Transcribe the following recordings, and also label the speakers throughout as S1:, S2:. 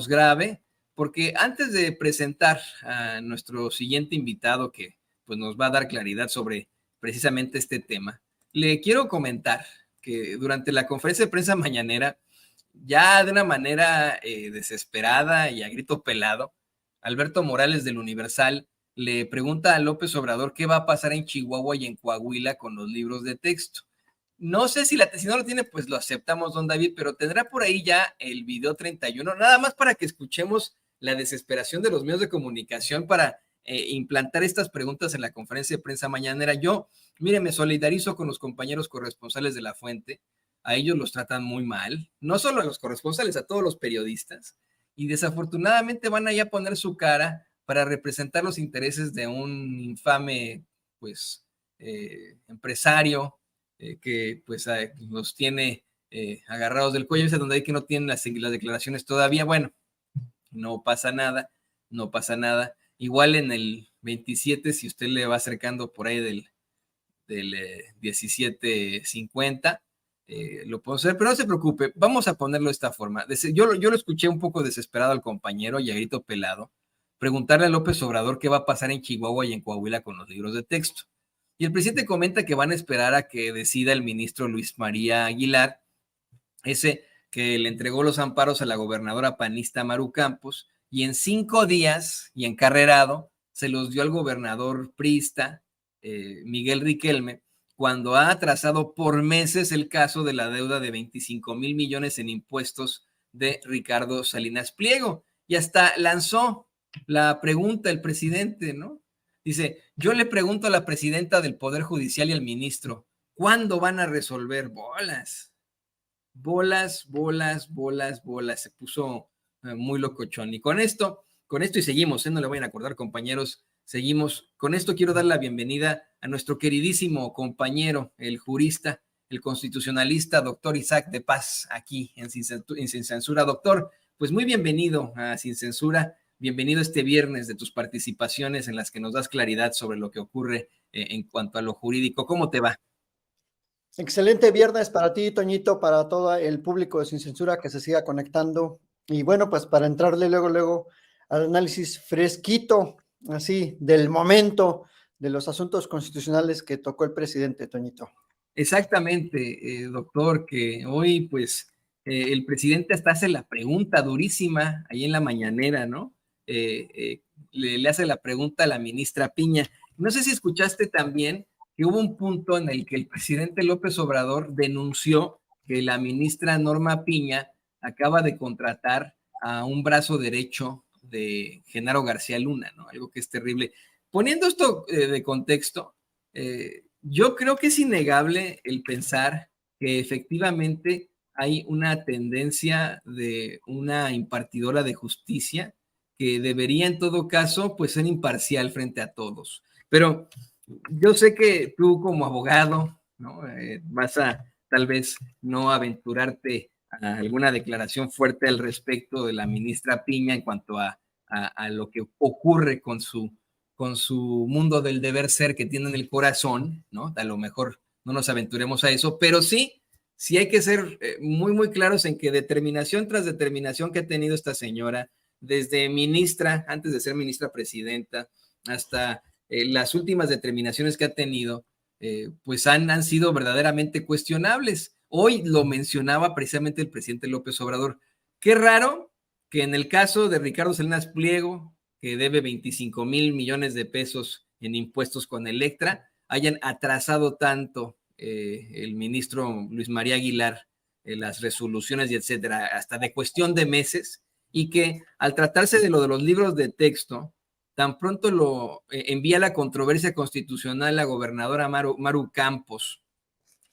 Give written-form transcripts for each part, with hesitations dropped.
S1: menos grave, porque antes de presentar a nuestro siguiente invitado que pues, nos va a dar claridad sobre precisamente este tema, le quiero comentar que durante la conferencia de prensa mañanera, ya de una manera desesperada y a grito pelado, Alberto Morales del Universal le pregunta a López Obrador qué va a pasar en Chihuahua y en Coahuila con los libros de texto. No sé si si no lo tiene, pues lo aceptamos, don David, pero tendrá por ahí ya el video 31, nada más para que escuchemos la desesperación de los medios de comunicación para implantar estas preguntas en la conferencia de prensa mañanera. Yo, mire, me solidarizo con los compañeros corresponsales de La Fuente, a ellos los tratan muy mal, no solo a los corresponsales, a todos los periodistas, y desafortunadamente van allá a poner su cara para representar los intereses de un infame, pues, empresario, que pues los tiene agarrados del cuello, es donde hay que no tienen las declaraciones todavía. Bueno, no pasa nada, no pasa nada. Igual en el 27, si usted le va acercando por ahí del 17:50, lo puedo hacer, pero no se preocupe, vamos a ponerlo de esta forma. Yo lo escuché un poco desesperado al compañero y a grito pelado, preguntarle a López Obrador qué va a pasar en Chihuahua y en Coahuila con los libros de texto. Y el presidente comenta que van a esperar a que decida el ministro Luis María Aguilar, ese que le entregó los amparos a la gobernadora panista Maru Campos, y en 5 días y encarrerado se los dio al gobernador priista Miguel Riquelme, cuando ha atrasado por meses el caso de la deuda de 25,000 millones en impuestos de Ricardo Salinas Pliego. Y hasta lanzó la pregunta el presidente, ¿no? Dice, yo le pregunto a la presidenta del Poder Judicial y al ministro, ¿cuándo van a resolver? Bolas, bolas. Se puso muy locochón. Y con esto y seguimos, no le vayan a acordar, compañeros, seguimos. Con esto quiero dar la bienvenida a nuestro queridísimo compañero, el jurista, el constitucionalista, doctor Isaac de Paz, aquí en Sin Censura. Doctor, pues muy bienvenido a Sin Censura. Bienvenido este viernes de tus participaciones en las que nos das claridad sobre lo que ocurre en cuanto a lo jurídico. ¿Cómo te va?
S2: Excelente viernes para ti, Toñito, para todo el público de Sin Censura que se siga conectando. Y bueno, pues para entrarle luego al análisis fresquito, así, del momento de los asuntos constitucionales que tocó el presidente, Toñito.
S1: Exactamente, doctor, que hoy pues el presidente hasta hace la pregunta durísima ahí en la mañanera, ¿no? Le hace la pregunta a la ministra Piña. No sé si escuchaste también que hubo un punto en el que el presidente López Obrador denunció que la ministra Norma Piña acaba de contratar a un brazo derecho de Genaro García Luna, ¿no? Algo que es terrible. Poniendo esto de contexto, yo creo que es innegable el pensar que efectivamente hay una tendencia de una impartidora de justicia que debería en todo caso pues ser imparcial frente a todos. Pero yo sé que tú como abogado, ¿no? Vas a tal vez no aventurarte a alguna declaración fuerte al respecto de la ministra Piña en cuanto a lo que ocurre con su mundo del deber ser que tiene en el corazón, ¿no? A lo mejor no nos aventuremos a eso, pero sí hay que ser muy claros en que determinación tras determinación que ha tenido esta señora, desde ministra, antes de ser ministra presidenta, hasta las últimas determinaciones que ha tenido, pues han sido verdaderamente cuestionables. Hoy lo mencionaba precisamente el presidente López Obrador. Qué raro que en el caso de Ricardo Salinas Pliego, que debe 25,000 millones de pesos en impuestos con Electra, hayan atrasado tanto el ministro Luis María Aguilar las resoluciones y etcétera, hasta de cuestión de meses, y que al tratarse de lo de los libros de texto, tan pronto lo envía la controversia constitucional la gobernadora Maru Campos,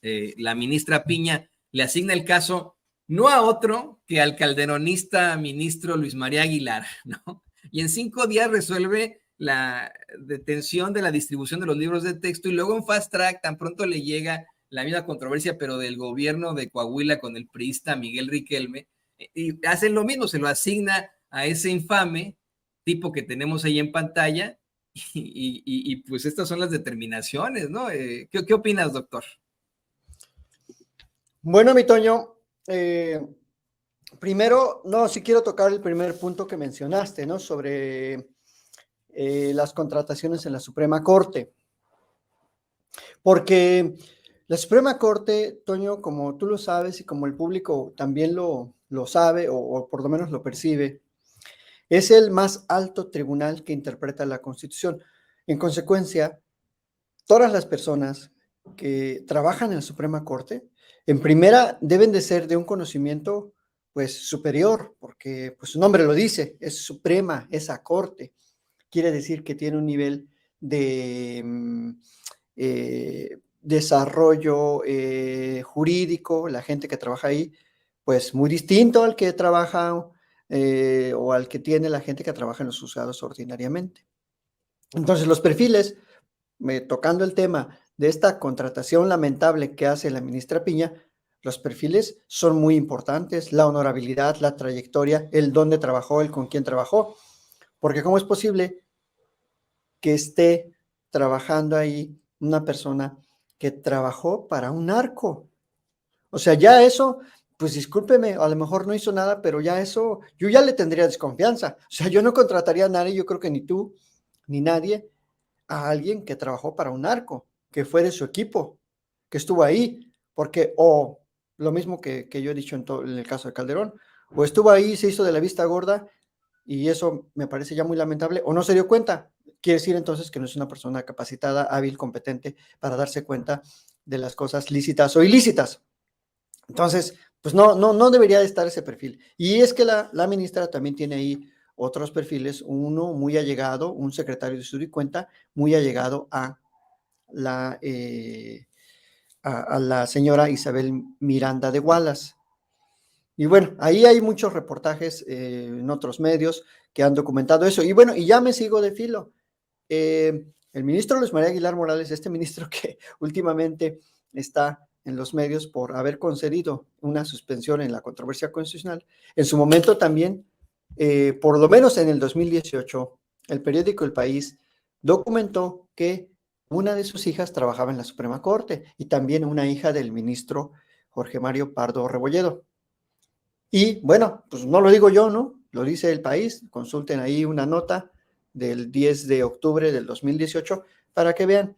S1: la ministra Piña le asigna el caso no a otro que al calderonista ministro Luis María Aguilar, ¿no? Y en 5 días resuelve la detención de la distribución de los libros de texto, y luego en fast track tan pronto le llega la misma controversia, pero del gobierno de Coahuila con el priista Miguel Riquelme, y hacen lo mismo, se lo asigna a ese infame tipo que tenemos ahí en pantalla, y pues estas son las determinaciones, ¿no? ¿Qué opinas, doctor?
S2: Bueno, mi Toño, Primero, no, sí quiero tocar el primer punto que mencionaste, ¿no? Sobre las contrataciones en la Suprema Corte. Porque la Suprema Corte, Toño, como tú lo sabes y como el público también lo sabe o por lo menos lo percibe, es el más alto tribunal que interpreta la Constitución. En consecuencia, todas las personas que trabajan en la Suprema Corte, en primera, deben de ser de un conocimiento pues superior, porque pues su nombre lo dice, es suprema, esa corte. Quiere decir que tiene un nivel de desarrollo jurídico, la gente que trabaja ahí, pues muy distinto al que trabaja o al que tiene la gente que trabaja en los juzgados ordinariamente. Entonces, los perfiles, tocando el tema de esta contratación lamentable que hace la ministra Piña, los perfiles son muy importantes, la honorabilidad, la trayectoria, el dónde trabajó, el con quién trabajó, porque ¿cómo es posible que esté trabajando ahí una persona que trabajó para un narco? O sea, ya eso, pues discúlpeme, a lo mejor no hizo nada, pero ya eso, yo ya le tendría desconfianza. O sea, yo no contrataría a nadie, yo creo que ni tú, ni nadie, a alguien que trabajó para un narco, que fue de su equipo, que estuvo ahí, porque, o lo mismo que yo he dicho en el caso de Calderón, o estuvo ahí, se hizo de la vista gorda, y eso me parece ya muy lamentable, o no se dio cuenta. Quiere decir entonces que no es una persona capacitada, hábil, competente para darse cuenta de las cosas lícitas o ilícitas. Entonces, pues no debería de estar ese perfil. Y es que la ministra también tiene ahí otros perfiles, uno muy allegado, un secretario de Estudio y Cuenta, muy allegado la, eh, a la señora Isabel Miranda de Wallace. Y bueno, ahí hay muchos reportajes en otros medios que han documentado eso. Y bueno, y ya me sigo de filo. El ministro Luis María Aguilar Morales, este ministro que últimamente está en los medios por haber concedido una suspensión en la controversia constitucional, en su momento también, por lo menos en el 2018, el periódico El País documentó que una de sus hijas trabajaba en la Suprema Corte y también una hija del ministro Jorge Mario Pardo Rebolledo. Y bueno, pues no lo digo yo, ¿no? Lo dice El País. Consulten ahí una nota del 10 de octubre del 2018 para que vean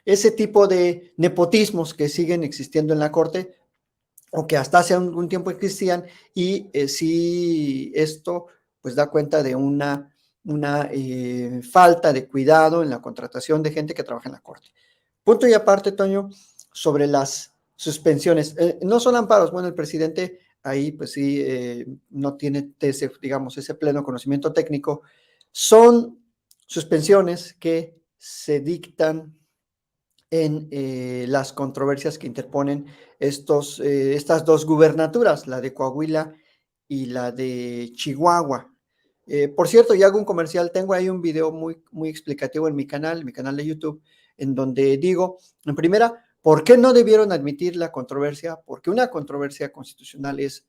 S2: ese tipo de nepotismos que siguen existiendo en la Corte o que hasta hace algún tiempo existían y sí esto pues da cuenta de una falta de cuidado en la contratación de gente que trabaja en la Corte. Punto y aparte, Toño, sobre las suspensiones. No son amparos. Bueno, el presidente ahí pues sí no tiene ese, digamos, ese pleno conocimiento técnico. Son suspensiones que se dictan en las controversias que interponen estas dos gubernaturas, la de Coahuila y la de Chihuahua. Por cierto, ya hago un comercial, tengo ahí un video muy explicativo en mi canal de YouTube, en donde digo, en primera, ¿por qué no debieron admitir la controversia? Porque una controversia constitucional es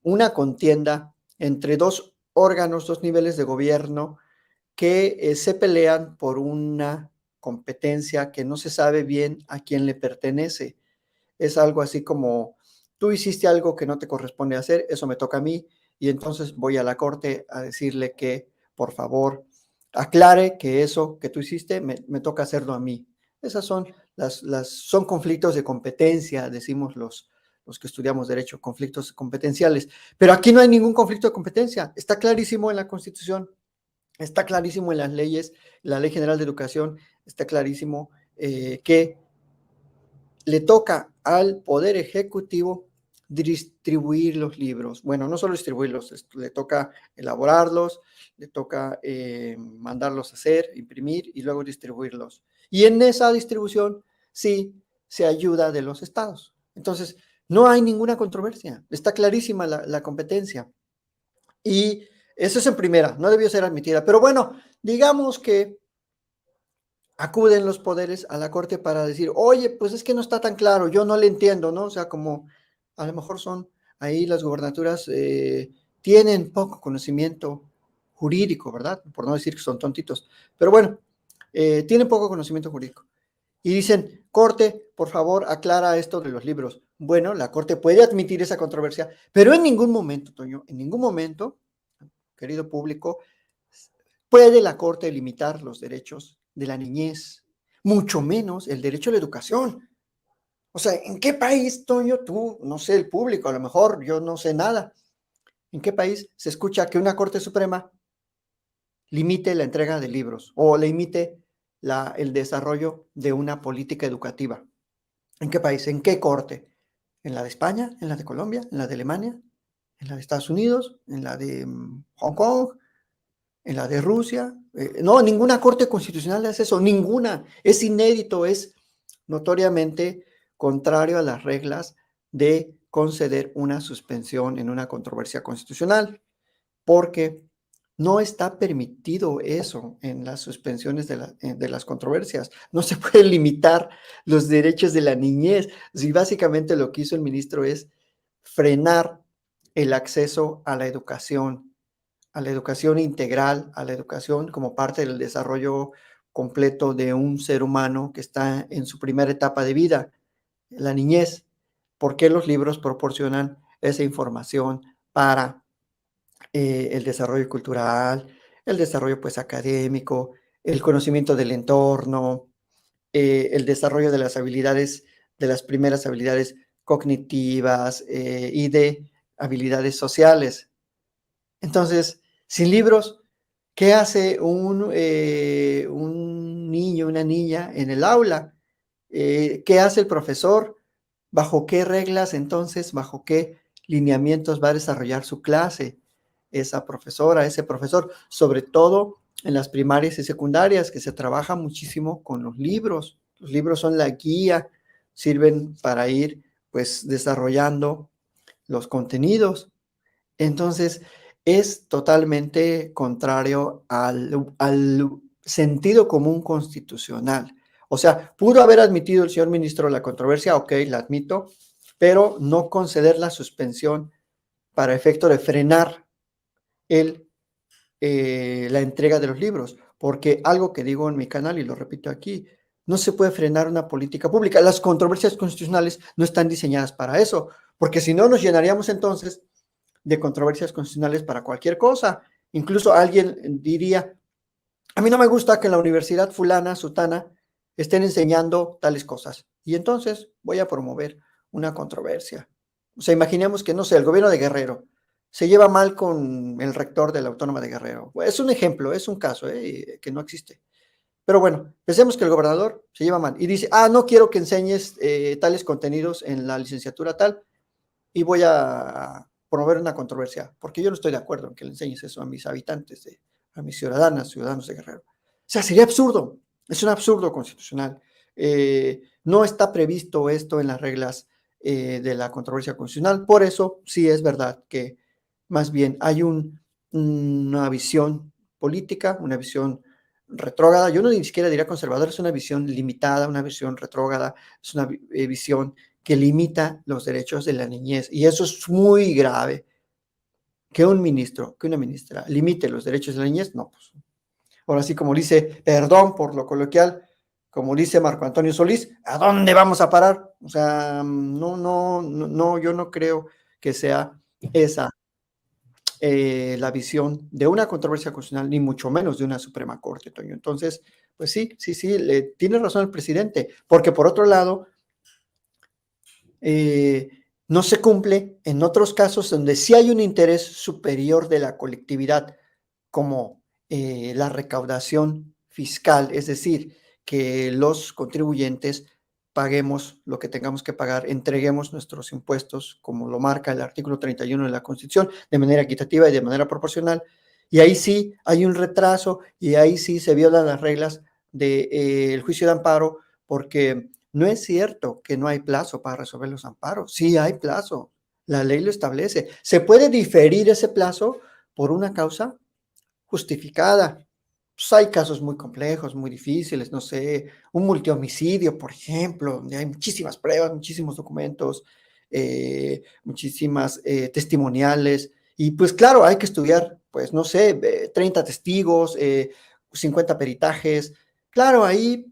S2: una contienda entre dos órganos, dos niveles de gobierno que se pelean por una competencia que no se sabe bien a quién le pertenece. Es algo así como, tú hiciste algo que no te corresponde hacer, eso me toca a mí, y entonces voy a la corte a decirle que, por favor, aclare que eso que tú hiciste me toca hacerlo a mí. Esas son son conflictos de competencia, decimos los que estudiamos derecho, conflictos competenciales. Pero aquí no hay ningún conflicto de competencia, está clarísimo en la Constitución. Está clarísimo en las leyes, la Ley General de Educación, está clarísimo que le toca al Poder Ejecutivo distribuir los libros. Bueno, no solo distribuirlos, le toca elaborarlos, le toca mandarlos a hacer, imprimir y luego distribuirlos. Y en esa distribución sí se ayuda de los estados. Entonces, no hay ninguna controversia, está clarísima la competencia. Y eso es en primera, no debió ser admitida. Pero bueno, digamos que acuden los poderes a la corte para decir, oye, pues es que no está tan claro, yo no le entiendo, ¿no? O sea, como a lo mejor son ahí las gubernaturas tienen poco conocimiento jurídico, ¿verdad? Por no decir que son tontitos. Pero bueno, tienen poco conocimiento jurídico. Y dicen, corte, por favor, aclara esto de los libros. bueno, la Corte puede admitir esa controversia, pero en ningún momento, Toño, en ningún momento, querido público, puede la Corte limitar los derechos de la niñez, mucho menos el derecho a la educación. O sea, ¿en qué país, Toño, tú, no sé, el público, a lo mejor yo no sé nada, en qué país se escucha que una Corte Suprema limite la entrega de libros o limite el desarrollo de una política educativa? ¿En qué país? ¿En qué corte? ¿En la de España? ¿En la de Colombia? ¿En la de Alemania? ¿En la de Estados Unidos? ¿En la de Hong Kong? ¿En la de Rusia? No, ninguna corte constitucional hace eso, ninguna. Es inédito, es notoriamente contrario a las reglas de conceder una suspensión en una controversia constitucional, porque no está permitido eso en las suspensiones de las controversias. No se pueden limitar los derechos de la niñez. Si básicamente lo que hizo el ministro es frenar el acceso a la educación integral, a la educación como parte del desarrollo completo de un ser humano que está en su primera etapa de vida, la niñez. ¿Por qué los libros proporcionan esa información para el desarrollo cultural, el desarrollo pues académico, el conocimiento del entorno, el desarrollo de las habilidades, de las primeras habilidades cognitivas y de habilidades sociales? Entonces, sin libros, ¿qué hace un niño, una niña en el aula? ¿Qué hace el profesor? ¿Bajo qué reglas entonces, bajo qué lineamientos va a desarrollar su clase esa profesora, ese profesor? Sobre todo en las primarias y secundarias, que se trabaja muchísimo con los libros. Los libros son la guía, sirven para ir pues desarrollando los contenidos. Entonces, es totalmente contrario al sentido común constitucional. O sea, pudo haber admitido el señor ministro la controversia, ok, la admito, pero no conceder la suspensión para efecto de frenar el, la entrega de los libros, porque algo que digo en mi canal y lo repito aquí, no se puede frenar una política pública. Las controversias constitucionales no están diseñadas para eso, porque si no nos llenaríamos entonces de controversias constitucionales para cualquier cosa. Incluso alguien diría, a mí no me gusta que en la universidad fulana, sutana, estén enseñando tales cosas. Y entonces voy a promover una controversia. O sea, imaginemos que, no sé, el gobierno de Guerrero se lleva mal con el rector de la Autónoma de Guerrero. Es un ejemplo, es un caso que no existe. Pero bueno, pensemos que el gobernador se lleva mal y dice, no quiero que enseñes tales contenidos en la licenciatura tal, y voy a promover una controversia, porque yo no estoy de acuerdo en que le enseñes eso a mis habitantes, a mis ciudadanos de Guerrero. O sea, sería absurdo, es un absurdo constitucional. No está previsto esto en las reglas de la controversia constitucional, por eso sí es verdad que más bien hay una visión política, una visión retrógrada, yo no ni siquiera diría conservadora, es una visión limitada, una visión retrógrada, es una visión que limita los derechos de la niñez. Y eso es muy grave. Que un ministro, que una ministra limite los derechos de la niñez, no, pues. Ahora sí, como dice, perdón por lo coloquial, como dice Marco Antonio Solís, ¿a dónde vamos a parar? O sea, no, yo no creo que sea esa la visión de una controversia constitucional, ni mucho menos de una Suprema Corte, Toño. Entonces, pues sí, tiene razón el presidente, porque por otro lado, no se cumple en otros casos donde sí hay un interés superior de la colectividad, como la recaudación fiscal, es decir, que los contribuyentes paguemos lo que tengamos que pagar, entreguemos nuestros impuestos, como lo marca el artículo 31 de la Constitución, de manera equitativa y de manera proporcional. Y ahí sí hay un retraso y ahí sí se violan las reglas del juicio de amparo, porque no es cierto que no hay plazo para resolver los amparos. Sí hay plazo. La ley lo establece. Se puede diferir ese plazo por una causa justificada. Pues hay casos muy complejos, muy difíciles, no sé, un multihomicidio, por ejemplo, donde hay muchísimas pruebas, muchísimos documentos, muchísimas testimoniales. Y pues claro, hay que estudiar, pues no sé, 30 testigos, 50 peritajes. Claro, ahí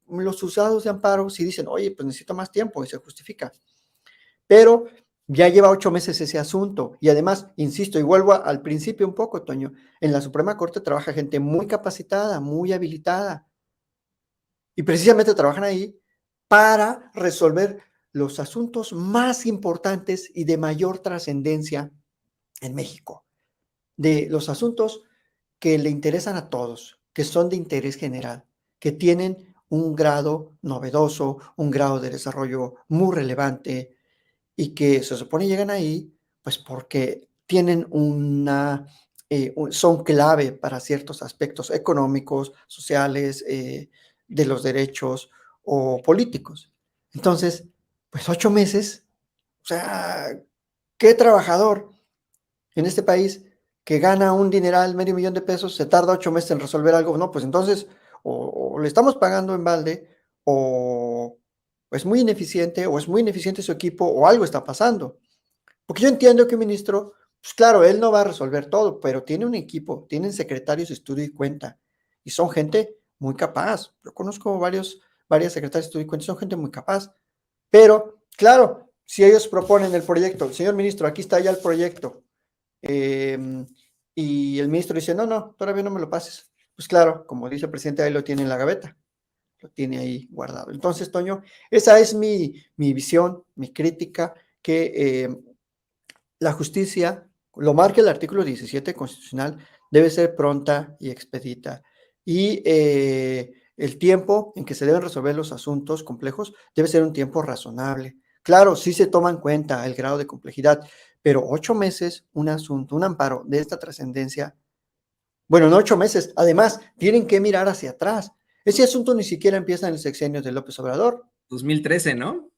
S2: los usados de amparo sí dicen, oye, pues necesito más tiempo y se justifica. pero ya lleva 8 meses ese asunto. Y además, insisto, y vuelvo al principio un poco, Toño, en la Suprema Corte trabaja gente muy capacitada, muy habilitada, y precisamente trabajan ahí para resolver los asuntos más importantes y de mayor trascendencia en México, de los asuntos que le interesan a todos, que son de interés general, que tienen un grado novedoso, un grado de desarrollo muy relevante y que se supone llegan ahí, pues porque tienen son clave para ciertos aspectos económicos, sociales, de los derechos o políticos. Entonces, pues 8 meses, o sea, ¿qué trabajador en este país que gana un dineral, $500,000 se tarda 8 meses en resolver algo? No, pues entonces o le estamos pagando en balde o es muy ineficiente o es muy ineficiente su equipo o algo está pasando. Porque yo entiendo que un ministro, pues claro, él no va a resolver todo, pero tiene un equipo, tienen secretarios de estudio y cuenta y son gente muy capaz. Yo conozco varias secretarias de estudio y cuenta, son gente muy capaz. Pero, claro, si ellos proponen el proyecto, señor ministro, aquí está ya el proyecto, y el ministro dice, no, no, todavía no me lo pases. Pues claro, como dice el presidente, ahí lo tiene en la gaveta, lo tiene ahí guardado. Entonces, Toño, esa es mi visión, mi crítica, que la justicia, lo marca el artículo 17 constitucional, debe ser pronta y expedita. Y el tiempo en que se deben resolver los asuntos complejos debe ser un tiempo razonable. Claro, sí se toma en cuenta el grado de complejidad, pero 8 meses, un asunto, un amparo de esta trascendencia, bueno, no 8 meses, además, tienen que mirar hacia atrás. Ese asunto ni siquiera empieza en el sexenio de López Obrador.
S1: 2013, ¿no?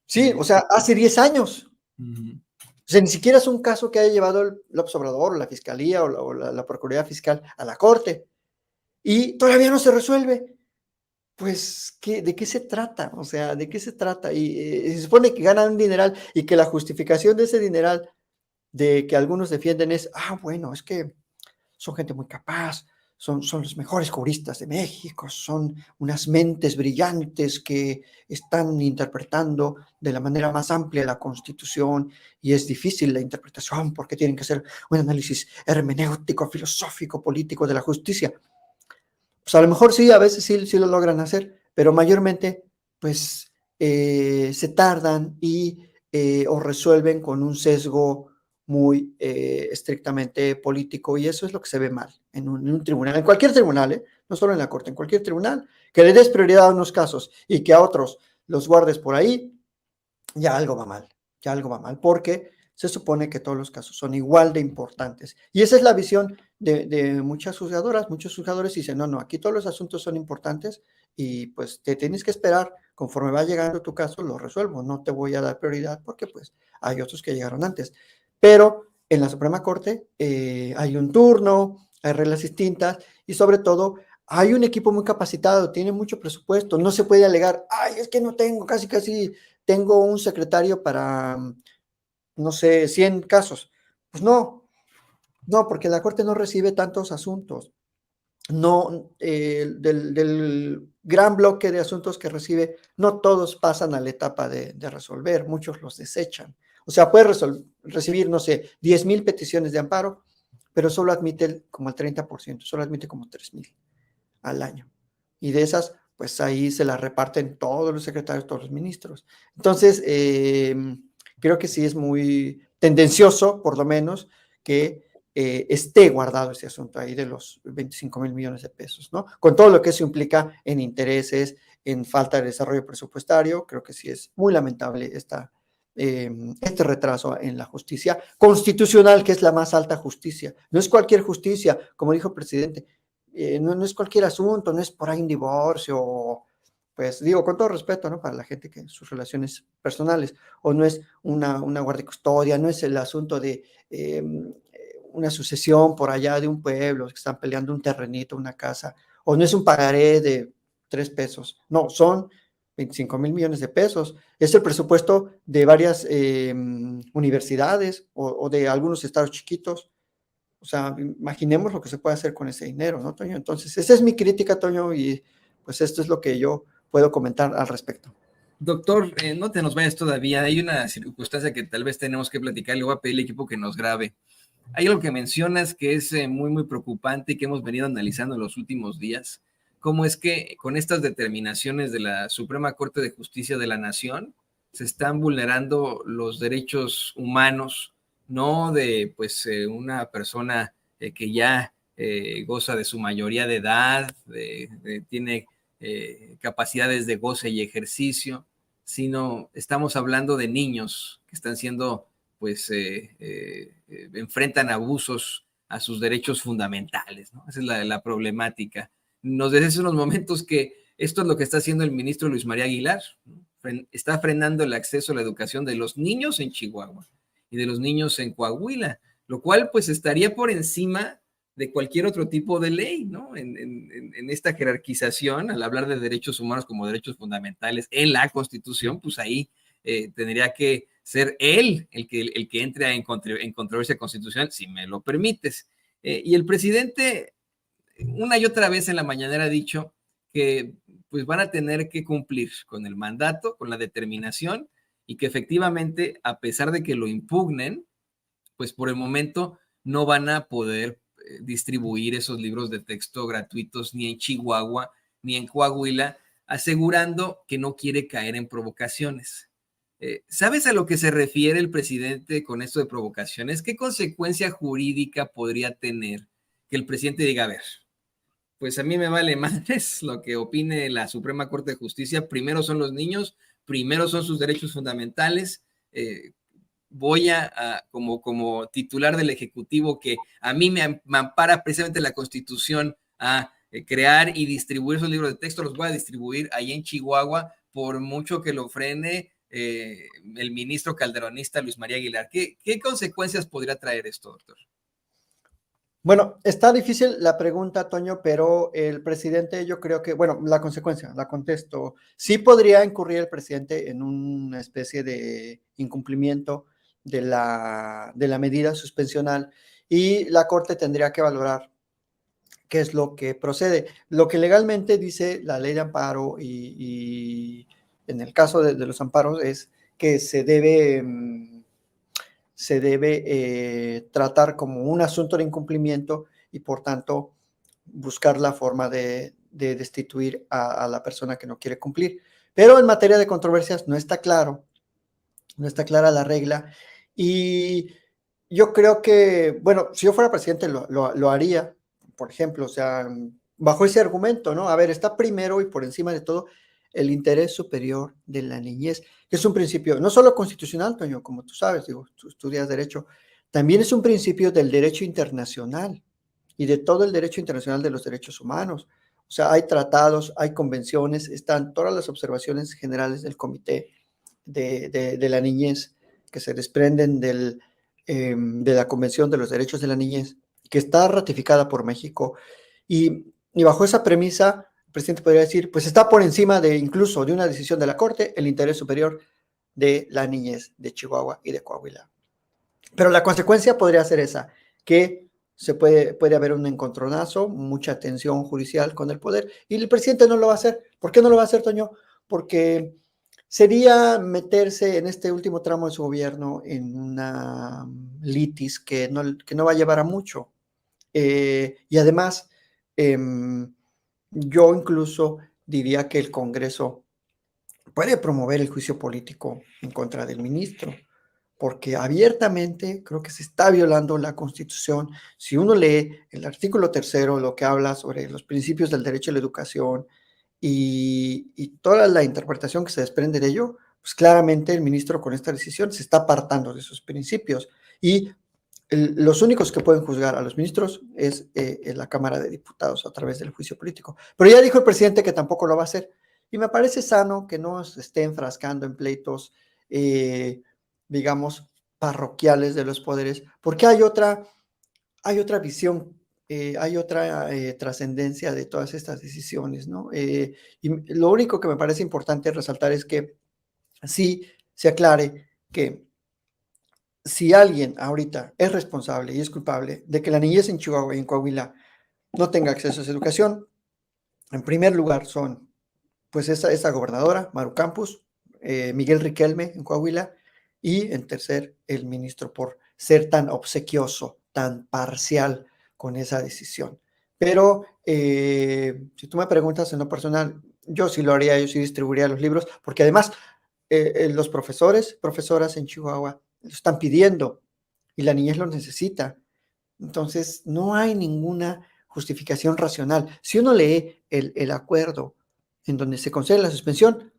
S2: Sí, o sea, hace 10 años.
S1: Uh-huh.
S2: O sea, ni siquiera es un caso que haya llevado el López Obrador o la Fiscalía o la Procuraduría Fiscal a la Corte y todavía no se resuelve. Pues, ¿de qué se trata? O sea, ¿de qué se trata? Y se supone que ganan un dineral y que la justificación de ese dineral de que algunos defienden es, bueno, es que son gente muy capaz, son los mejores juristas de México, son unas mentes brillantes que están interpretando de la manera más amplia la Constitución y es difícil la interpretación porque tienen que hacer un análisis hermenéutico, filosófico, político de la justicia. Pues a lo mejor sí, a veces sí lo logran hacer, pero mayormente pues se tardan y o resuelven con un sesgo muy estrictamente político y eso es lo que se ve mal en un tribunal, en cualquier tribunal, no solo en la Corte, en cualquier tribunal, que le des prioridad a unos casos y que a otros los guardes por ahí, ya algo va mal, porque se supone que todos los casos son igual de importantes. Y esa es la visión de muchas juzgadoras. Muchos juzgadores dicen, no, aquí todos los asuntos son importantes y pues te tienes que esperar, conforme va llegando tu caso, lo resuelvo, no te voy a dar prioridad porque pues hay otros que llegaron antes. Pero en la Suprema Corte hay un turno, hay reglas distintas y sobre todo hay un equipo muy capacitado, tiene mucho presupuesto, no se puede alegar, es que no tengo, casi tengo un secretario para, no sé, 100 casos. Pues no, porque la Corte no recibe tantos asuntos. No, del gran bloque de asuntos que recibe, no todos pasan a la etapa de resolver, muchos los desechan. O sea, puede recibir, no sé, 10,000 peticiones de amparo, pero solo admite como el 30%, solo admite como 3,000 al año. Y de esas, pues ahí se las reparten todos los secretarios, todos los ministros. Entonces, creo que sí es muy tendencioso, por lo menos, que esté guardado ese asunto ahí de los 25,000 millones de pesos, ¿no? Con todo lo que eso implica en intereses, en falta de desarrollo presupuestario, creo que sí es muy lamentable este retraso en la justicia constitucional, que es la más alta justicia. No es cualquier justicia, como dijo el presidente, no es cualquier asunto, no es por ahí un divorcio, pues digo, con todo respeto, ¿no? Para la gente que sus relaciones personales, o no es una guardia custodia, no es el asunto de una sucesión por allá de un pueblo, que están peleando un terrenito, una casa, o no es un pagaré de 3 pesos, no, son 25,000 millones de pesos. Es el presupuesto de varias universidades o de algunos estados chiquitos. O sea, imaginemos lo que se puede hacer con ese dinero, ¿no, Toño? Entonces, esa es mi crítica, Toño, y pues esto es lo que yo puedo comentar al respecto.
S1: Doctor, no te nos vayas todavía. Hay una circunstancia que tal vez tenemos que platicar. Le voy a pedir al equipo que nos grabe. Hay algo que mencionas que es muy, muy preocupante y que hemos venido analizando en los últimos días. Cómo es que con estas determinaciones de la Suprema Corte de Justicia de la Nación se están vulnerando los derechos humanos, no de pues una persona que ya goza de su mayoría de edad, tiene capacidades de goce y ejercicio, sino estamos hablando de niños que están siendo, pues, enfrentan abusos a sus derechos fundamentales, ¿no? Esa es la problemática. Nos decías hace unos momentos que esto es lo que está haciendo el ministro Luis María Aguilar, ¿no? Está frenando el acceso a la educación de los niños en Chihuahua y de los niños en Coahuila, lo cual pues estaría por encima de cualquier otro tipo de ley, ¿no? En esta jerarquización, al hablar de derechos humanos como derechos fundamentales en la Constitución, pues ahí tendría que ser él el que entre en controversia constitucional, si me lo permites. Y el presidente una y otra vez en la mañanera ha dicho que pues van a tener que cumplir con el mandato, con la determinación y que efectivamente, a pesar de que lo impugnen, pues por el momento no van a poder distribuir esos libros de texto gratuitos ni en Chihuahua ni en Coahuila, asegurando que no quiere caer en provocaciones. ¿Sabes a lo que se refiere el presidente con esto de provocaciones? ¿Qué consecuencia jurídica podría tener que el presidente diga, a ver, pues a mí me vale madres lo que opine la Suprema Corte de Justicia, primero son los niños, primero son sus derechos fundamentales, voy como titular del Ejecutivo que a mí me ampara precisamente la Constitución a crear y distribuir esos libros de texto, los voy a distribuir ahí en Chihuahua, por mucho que lo frene el ministro calderonista Luis María Aguilar. ¿Qué consecuencias podría traer esto, doctor?
S2: Bueno, está difícil la pregunta, Toño, pero el presidente, yo creo que, bueno, la consecuencia, la contesto. Sí podría incurrir el presidente en una especie de incumplimiento de la medida suspensional y la Corte tendría que valorar qué es lo que procede. Lo que legalmente dice la ley de amparo y en el caso de los amparos es que se debe tratar como un asunto de incumplimiento y por tanto buscar la forma de destituir a la persona que no quiere cumplir. Pero en materia de controversias no está claro, no está clara la regla y yo creo que, bueno, si yo fuera presidente lo haría, por ejemplo, o sea, bajo ese argumento, ¿no? A ver, está primero y por encima de todo el interés superior de la niñez, que es un principio no solo constitucional, Toño, como tú sabes, digo, tú estudias derecho, también es un principio del derecho internacional y de todo el derecho internacional de los derechos humanos. O sea, hay tratados, hay convenciones, están todas las observaciones generales del Comité de la Niñez que se desprenden de la Convención de los Derechos de la Niñez, que está ratificada por México. Y bajo esa premisa, el presidente podría decir, pues está por encima de incluso de una decisión de la Corte el interés superior de la niñez de Chihuahua y de Coahuila. Pero la consecuencia podría ser esa, que puede haber un encontronazo, mucha tensión judicial con el poder, y el presidente no lo va a hacer. ¿Por qué no lo va a hacer, Toño? Porque sería meterse en este último tramo de su gobierno en una litis que no va a llevar a mucho. Y además, yo incluso diría que el Congreso puede promover el juicio político en contra del ministro, porque abiertamente creo que se está violando la Constitución. Si uno lee el artículo 3º, lo que habla sobre los principios del derecho a la educación y toda la interpretación que se desprende de ello, pues claramente el ministro con esta decisión se está apartando de esos principios y los únicos que pueden juzgar a los ministros es la Cámara de Diputados a través del juicio político. Pero ya dijo el presidente que tampoco lo va a hacer. Y me parece sano que no se esté enfrascando en pleitos, digamos, parroquiales de los poderes, porque hay otra visión, hay otra trascendencia de todas estas decisiones, ¿no? Y lo único que me parece importante resaltar es que sí se aclare que si alguien ahorita es responsable y es culpable de que la niñez en Chihuahua y en Coahuila no tenga acceso a esa educación, en primer lugar son, pues, esa gobernadora, Maru Campos, Miguel Riquelme en Coahuila, y en tercer, el ministro por ser tan obsequioso, tan parcial con esa decisión. Pero si tú me preguntas en lo personal, yo sí lo haría, yo sí distribuiría los libros, porque además los profesoras en Chihuahua lo están pidiendo y la niñez lo necesita. Entonces, no hay ninguna justificación racional. Si uno lee el acuerdo en donde se concede la suspensión,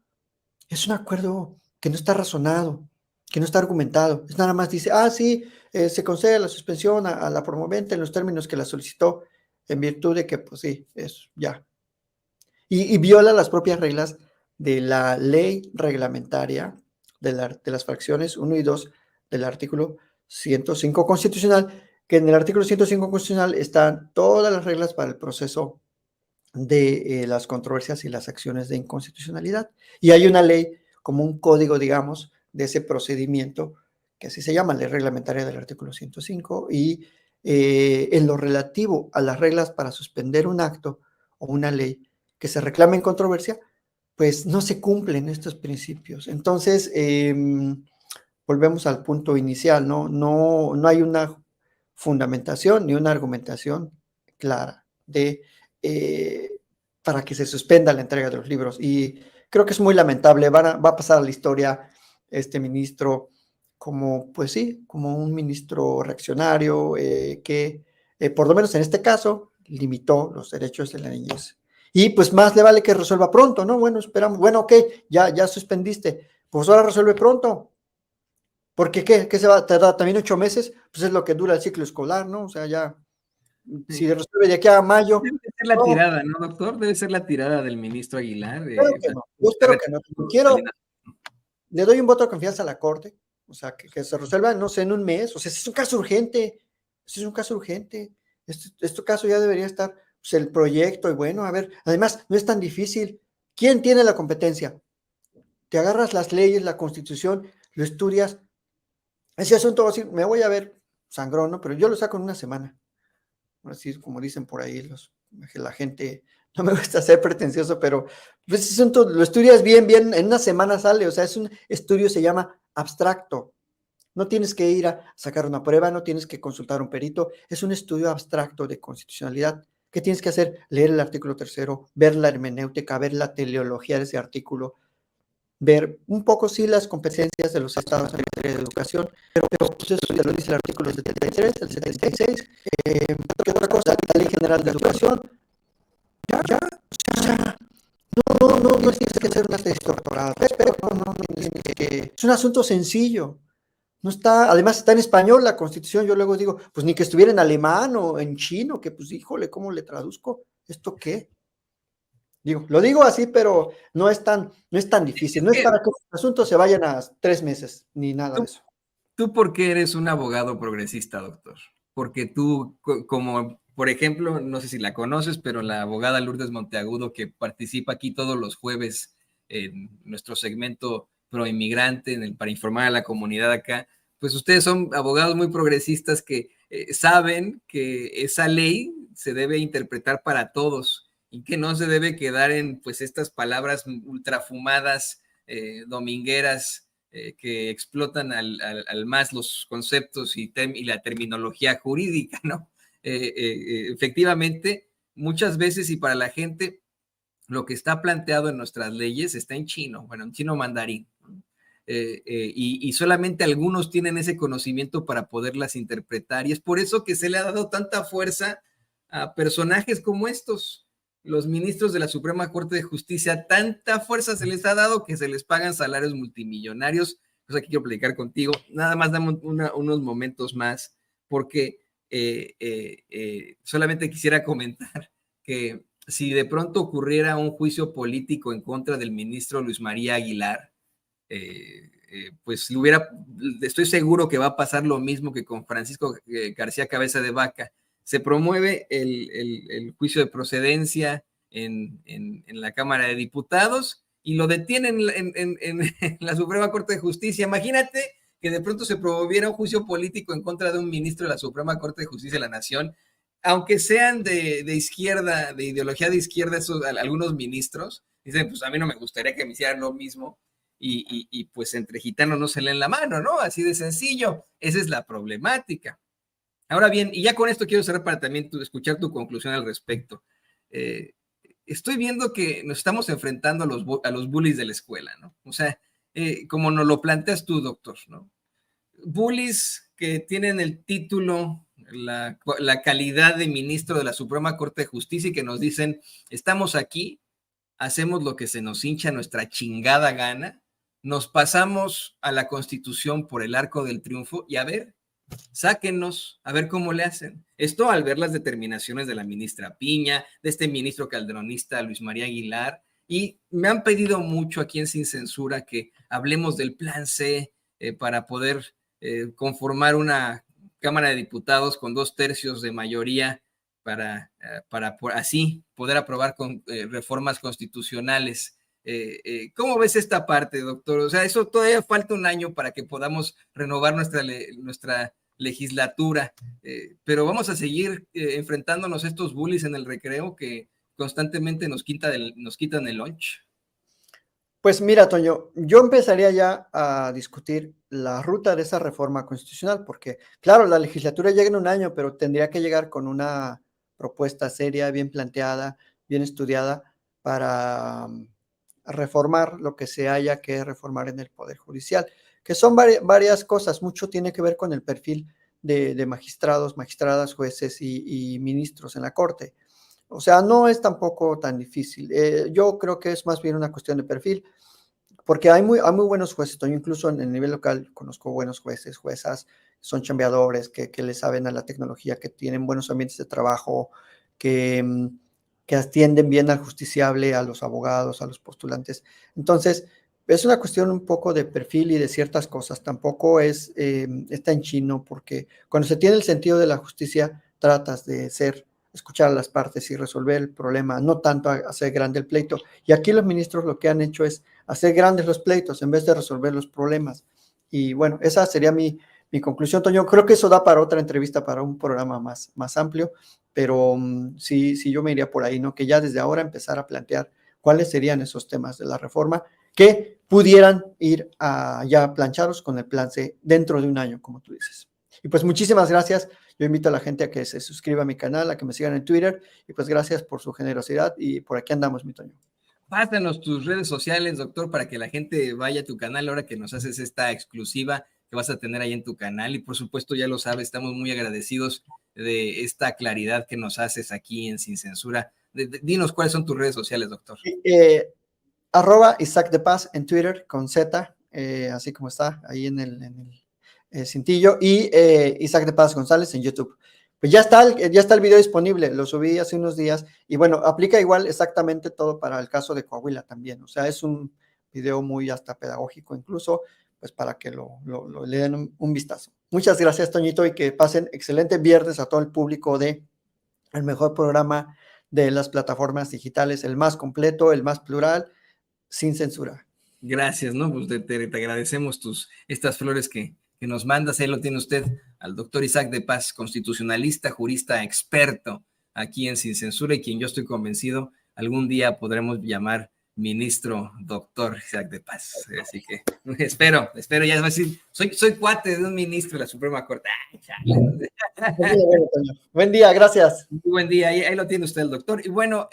S2: es un acuerdo que no está razonado, que no está argumentado. Es nada más dice, sí, se concede la suspensión a la promovente en los términos que la solicitó, en virtud de que, pues sí, es ya. Y viola las propias reglas de la ley reglamentaria de las fracciones 1 y 2 del artículo 105 constitucional, que en el artículo 105 constitucional están todas las reglas para el proceso de las controversias y las acciones de inconstitucionalidad. Y hay una ley como un código, digamos, de ese procedimiento, que así se llama, ley reglamentaria del artículo 105, y en lo relativo a las reglas para suspender un acto o una ley que se reclame en controversia, pues no se cumplen estos principios. Entonces, volvemos al punto inicial, no hay una fundamentación ni una argumentación clara eh, para que se suspenda la entrega de los libros. Y creo que es muy lamentable. Va a pasar a la historia este ministro como, pues sí, como un ministro reaccionario que, por lo menos en este caso, limitó los derechos de la niñez. Y pues más le vale que resuelva pronto, ¿no? Bueno, esperamos. Bueno, ok, ya suspendiste. Pues ahora resuelve pronto. Porque ¿qué se va a tardar? ¿También 8 meses? Pues es lo que dura el ciclo escolar, ¿no? O sea, ya, si resuelve de aquí a mayo.
S1: Debe ser la tirada, ¿no, doctor? Debe ser la tirada del ministro Aguilar.
S2: Espero que no. Yo espero que no. Le doy un voto de confianza a la Corte, o sea, que se resuelva, no sé, en un mes. O sea, si es un caso urgente, si es un caso urgente. Este caso ya debería estar, pues, el proyecto, y bueno, a ver, además, no es tan difícil. ¿Quién tiene la competencia? Te agarras las leyes, la Constitución, lo estudias. Ese asunto va a decir, me voy a ver sangrón, ¿no? Pero yo lo saco en una semana. Así como dicen por ahí la gente, no me gusta ser pretencioso, pero pues ese asunto lo estudias bien, en una semana sale. O sea, es un estudio, se llama abstracto. No tienes que ir a sacar una prueba, no tienes que consultar a un perito, es un estudio abstracto de constitucionalidad. ¿Qué tienes que hacer? Leer el artículo tercero, ver la hermenéutica, ver la teleología de ese artículo, ver un poco, sí, las competencias de los estados en materia de educación, pero pues eso ya lo dice el artículo 73, el 76, ¿qué otra cosa? La Ley General de Educación, o sea, no tienes que hacer una tesis doctoral, pero no tienes que, es un asunto sencillo. No está, además está en español la Constitución. Yo luego digo, pues ni que estuviera en alemán o en chino, que pues híjole, ¿cómo le traduzco? ¿Esto qué? Lo digo así, pero no es tan difícil. No es para que los asuntos se vayan a 3 meses, ni nada de eso.
S1: ¿Tú por qué eres un abogado progresista, doctor? Porque tú, como por ejemplo, no sé si la conoces, pero la abogada Lourdes Monteagudo, que participa aquí todos los jueves en nuestro segmento pro inmigrante, para informar a la comunidad acá, pues ustedes son abogados muy progresistas que saben que esa ley se debe interpretar para todos y que no se debe quedar en pues estas palabras ultrafumadas, domingueras, que explotan al más los conceptos y la terminología jurídica, ¿no? Efectivamente, muchas veces y para la gente, lo que está planteado en nuestras leyes está en chino, bueno, en chino mandarín. Y solamente algunos tienen ese conocimiento para poderlas interpretar. Y es por eso que se le ha dado tanta fuerza a personajes como estos. Los ministros de la Suprema Corte de Justicia, tanta fuerza se les ha dado que se les pagan salarios multimillonarios, cosa que quiero platicar contigo. Nada más damos unos momentos más, porque solamente quisiera comentar que si de pronto ocurriera un juicio político en contra del ministro Luis María Aguilar, pues estoy seguro que va a pasar lo mismo que con Francisco García Cabeza de Vaca. Se promueve el juicio de procedencia en la Cámara de Diputados y lo detienen en la Suprema Corte de Justicia. Imagínate que de pronto se promoviera un juicio político en contra de un ministro de la Suprema Corte de Justicia de la Nación, aunque sean de izquierda, de ideología de izquierda, algunos ministros dicen, pues a mí no me gustaría que me hicieran lo mismo. y pues entre gitanos no se leen la mano, ¿no? Así de sencillo. Esa es la problemática. Ahora bien, y ya con esto quiero cerrar para también escuchar tu conclusión al respecto. Estoy viendo que nos estamos enfrentando a los bullies de la escuela, ¿no? O sea, como nos lo planteas tú, doctor, ¿no? Bullies que tienen el título, la calidad de ministro de la Suprema Corte de Justicia y que nos dicen, estamos aquí, hacemos lo que se nos hincha nuestra chingada gana, nos pasamos a la Constitución por el arco del triunfo y a ver, sáquenos, a ver cómo le hacen. Esto al ver las determinaciones de la ministra Piña, de este ministro calderonista Luis María Aguilar, y me han pedido mucho aquí en Sin Censura que hablemos del plan C para poder conformar una Cámara de Diputados con 2/3 de mayoría para así poder aprobar reformas constitucionales. ¿Cómo ves esta parte, doctor? O sea, eso todavía falta un año para que podamos renovar nuestra legislatura, pero vamos a seguir enfrentándonos a estos bullies en el recreo que constantemente nos quitan el lunch.
S2: Pues mira, Toño, yo empezaría ya a discutir la ruta de esa reforma constitucional, porque claro, la legislatura llega en un año, pero tendría que llegar con una propuesta seria, bien planteada, bien estudiada, para reformar lo que se haya que reformar en el Poder Judicial, que son varias cosas. Mucho tiene que ver con el perfil de magistrados, magistradas, jueces y ministros en la Corte. O sea, no es tampoco tan difícil. Yo creo que es más bien una cuestión de perfil, porque hay muy buenos jueces. Yo incluso en el nivel local conozco buenos jueces, juezas, son chambeadores, que le saben a la tecnología, que tienen buenos ambientes de trabajo, que atienden bien al justiciable, a los abogados, a los postulantes. Entonces, es una cuestión un poco de perfil y de ciertas cosas. Tampoco está en chino, porque cuando se tiene el sentido de la justicia, tratas de escuchar a las partes y resolver el problema, no tanto hacer grande el pleito. Y aquí los ministros lo que han hecho es hacer grandes los pleitos en vez de resolver los problemas. Y bueno, esa sería mi conclusión, Toño. Creo que eso da para otra entrevista, para un programa más amplio, pero sí, yo me iría por ahí, ¿no? Que ya desde ahora empezar a plantear cuáles serían esos temas de la reforma que pudieran ir ya planchados con el plan C dentro de un año, como tú dices. Y pues muchísimas gracias. Yo invito a la gente a que se suscriba a mi canal, a que me sigan en Twitter, y pues gracias por su generosidad, y por aquí andamos, mi Toño.
S1: Pásanos tus redes sociales, doctor, para que la gente vaya a tu canal ahora que nos haces esta exclusiva que vas a tener ahí en tu canal. Y por supuesto, ya lo sabes, estamos muy agradecidos de esta claridad que nos haces aquí en Sin Censura. Dinos cuáles son tus redes sociales, doctor.
S2: Isaac de Paz en Twitter con Z, así como está ahí en el cintillo, y Isaac de Paz González en YouTube. Pues ya está el video disponible, lo subí hace unos días, y bueno, aplica igual exactamente todo para el caso de Coahuila también. O sea, es un video muy hasta pedagógico incluso, pues para que le den un vistazo. Muchas gracias, Toñito, y que pasen excelente viernes a todo el público de el mejor programa de las plataformas digitales, el más completo, el más plural, Sin Censura.
S1: Gracias, ¿no? Pues te agradecemos estas flores que nos mandas. Ahí lo tiene usted, al doctor Isaac de Paz, constitucionalista, jurista, experto aquí en Sin Censura, y quien yo estoy convencido algún día podremos llamar ministro doctor Isaac de Paz. Así que espero, ya va a decir, soy cuate de un ministro de la Suprema Corte. Ay,
S2: buen día, gracias.
S1: Muy buen día, ahí lo tiene usted, el doctor. Y bueno,